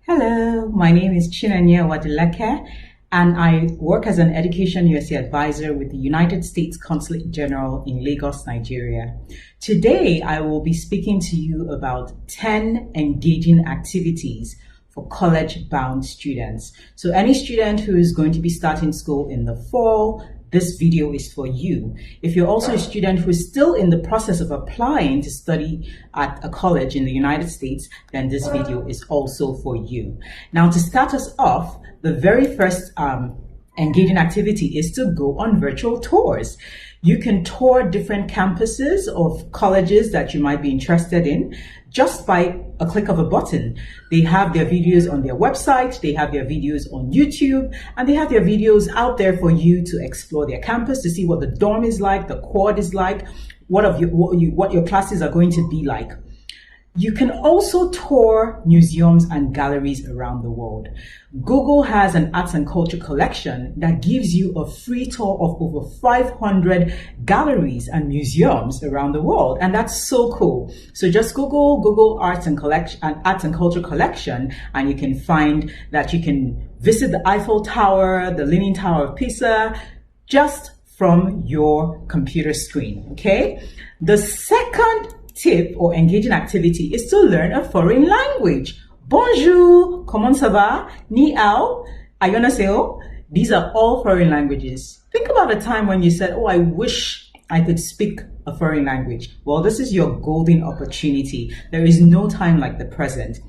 Hello, my name is Chinenye Wadileke, and I work as an Education USA advisor with the United States Consulate General in Lagos, Nigeria. Today, I will be speaking to you about 10 engaging activities for college-bound students. So any student who is going to be starting school in the fall, this video is for you. If you're also a student who is still in the process of applying to study at a college in the United States, then this video is also for you. Now, to start us off, the very first engaging activity is to go on virtual tours. You can tour different campuses of colleges that you might be interested in just by a click of a button. They have their videos on their website, they have their videos on YouTube, and they have their videos out there for you to explore their campus, to see what the dorm is like, the quad is like, what your classes are going to be like. You can also tour museums and galleries around the world. Google has an arts and culture collection that gives you a free tour of over 500 galleries and museums around the world, and that's so cool. So just Google Arts and Culture Collection, and you can find that you can visit the Eiffel Tower, the Leaning Tower of Pisa, just from your computer screen, okay? The second tip or engaging activity is to learn a foreign language. Bonjour, comment ça va? Ni hao, annyeonghaseyo. These are all foreign languages. Think about a time when you said, oh, I wish I could speak a foreign language. Well, this is your golden opportunity. There is no time like the present.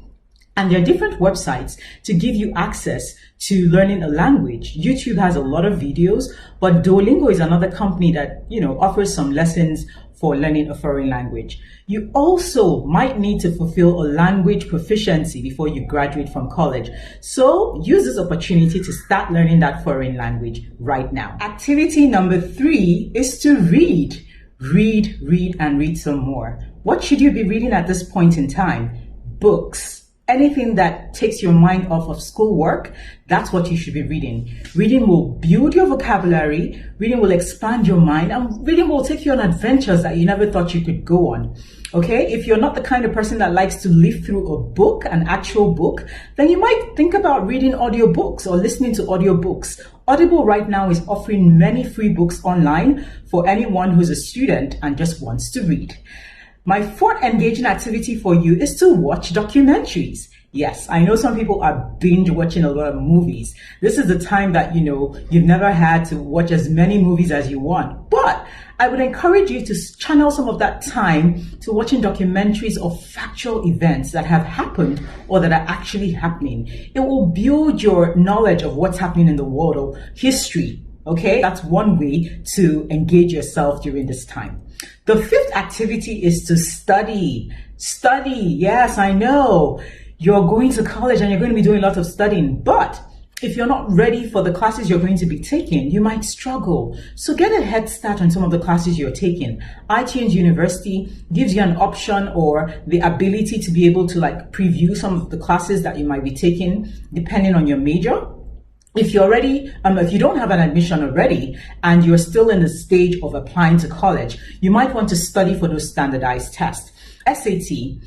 And there are different websites to give you access to learning a language. YouTube has a lot of videos, but Duolingo is another company that, offers some lessons for learning a foreign language. You also might need to fulfill a language proficiency before you graduate from college. So use this opportunity to start learning that foreign language right now. Activity number 3 is to read. Read, and read some more. What should you be reading at this point in time? Books. Anything that takes your mind off of schoolwork, that's what you should be reading. Reading will build your vocabulary, reading will expand your mind, and reading will take you on adventures that you never thought you could go on. Okay? If you're not the kind of person that likes to live through a book, an actual book, then you might think about reading audiobooks or listening to audiobooks. Audible right now is offering many free books online for anyone who's a student and just wants to read. My fourth engaging activity for you is to watch documentaries. Yes, I know some people are binge watching a lot of movies. This is the time that, you've never had to watch as many movies as you want. But I would encourage you to channel some of that time to watching documentaries of factual events that have happened or that are actually happening. It will build your knowledge of what's happening in the world or history. Okay, that's one way to engage yourself during this time. The fifth activity is to study. Study, yes, I know. You're going to college and you're going to be doing a lot of studying, but if you're not ready for the classes you're going to be taking, you might struggle. So get a head start on some of the classes you're taking. iTunes University gives you an option or the ability to be able to preview some of the classes that you might be taking depending on your major. If you're ready, if you don't have an admission already and you're still in the stage of applying to college, you might want to study for those standardized tests. SAT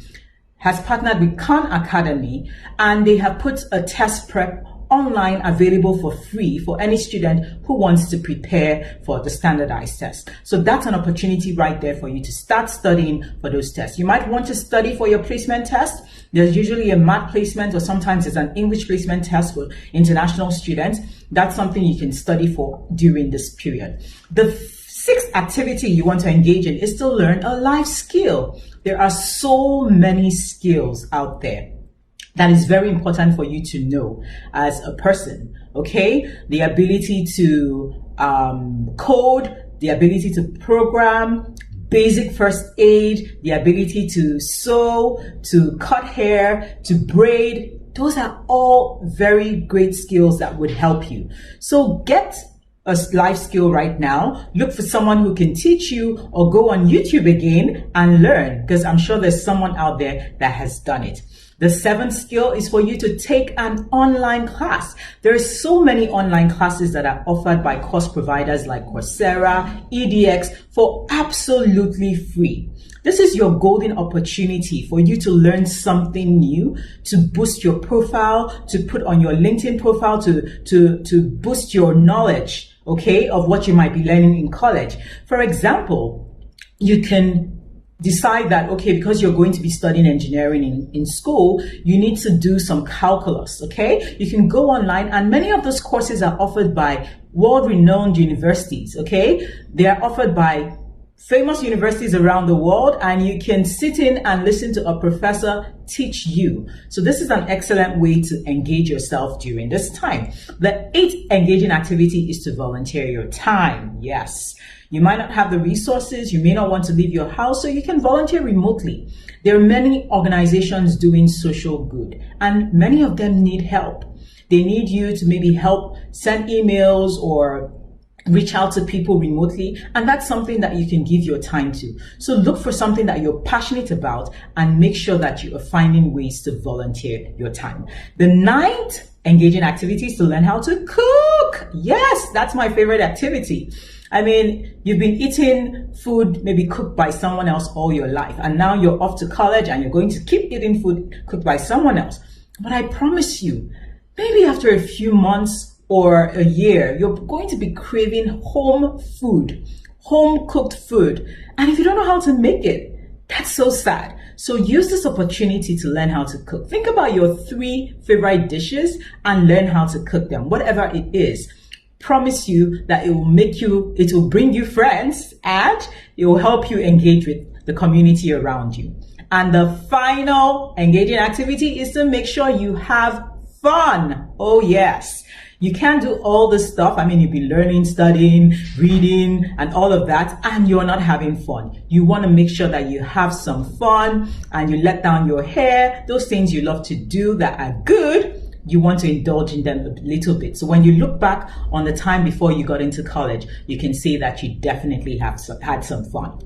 has partnered with Khan Academy and they have put a test prep online available for free for any student who wants to prepare for the standardized test. So that's an opportunity right there for you to start studying for those tests. You might want to study for your placement test. There's usually a math placement or sometimes it's an English placement test for international students. That's something you can study for during this period. The sixth activity you want to engage in is to learn a life skill. There are so many skills out there that is very important for you to know as a person, okay? The ability to code, the ability to program, basic first aid, the ability to sew, to cut hair, to braid. Those are all very great skills that would help you. So get a life skill right now. Look for someone who can teach you or go on YouTube again and learn, because I'm sure there's someone out there that has done it. The seventh skill is for you to take an online class. There are so many online classes that are offered by course providers like Coursera, EDX for absolutely free. This is your golden opportunity for you to learn something new, to boost your profile, to put on your LinkedIn profile, to boost your knowledge, okay, of what you might be learning in college. For example, you can decide that, okay, because you're going to be studying engineering in school, you need to do some calculus, okay? You can go online, and many of those courses are offered by world-renowned universities, okay? They are offered by famous universities around the world, and you can sit in and listen to a professor teach you. So this is an excellent way to engage yourself during this time. The eighth engaging activity is to volunteer your time. Yes. You might not have the resources, you may not want to leave your house, so you can volunteer remotely. There are many organizations doing social good, and many of them need help. They need you to maybe help send emails or reach out to people remotely, and that's something that you can give your time to. So look for something that you're passionate about and make sure that you are finding ways to volunteer your time. The ninth engaging activity is to learn how to cook. Yes, that's my favorite activity. I mean, you've been eating food maybe cooked by someone else all your life, and now you're off to college and you're going to keep eating food cooked by someone else. But I promise you, maybe after a few months or a year, you're going to be craving home food, home cooked food. And if you don't know how to make it, that's so sad. So use this opportunity to learn how to cook. Think about your 3 favorite dishes and learn how to cook them, whatever it is. Promise you that it will bring you friends, and it will help you engage with the community around you. And the final engaging activity is to make sure you have fun. Oh yes. You can't do all this stuff. I mean, you've been learning, studying, reading, and all of that, and you're not having fun. You want to make sure that you have some fun and you let down your hair, those things you love to do that are good. You want to indulge in them a little bit. So when you look back on the time before you got into college, you can say that you definitely had some fun.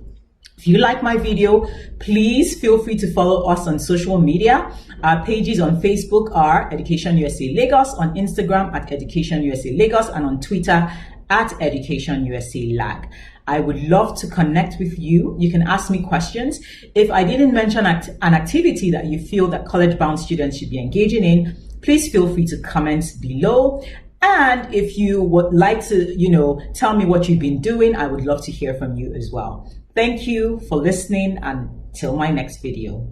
If you like my video, please feel free to follow us on social media. Our pages on Facebook are Education USA Lagos, on Instagram at Education USA Lagos, and on Twitter at Education USA Lag. I would love to connect with you. You can ask me questions. If I didn't mention an activity that you feel that college-bound students should be engaging in, please feel free to comment below. And if you would like to, tell me what you've been doing, I would love to hear from you as well. Thank you for listening, and till my next video.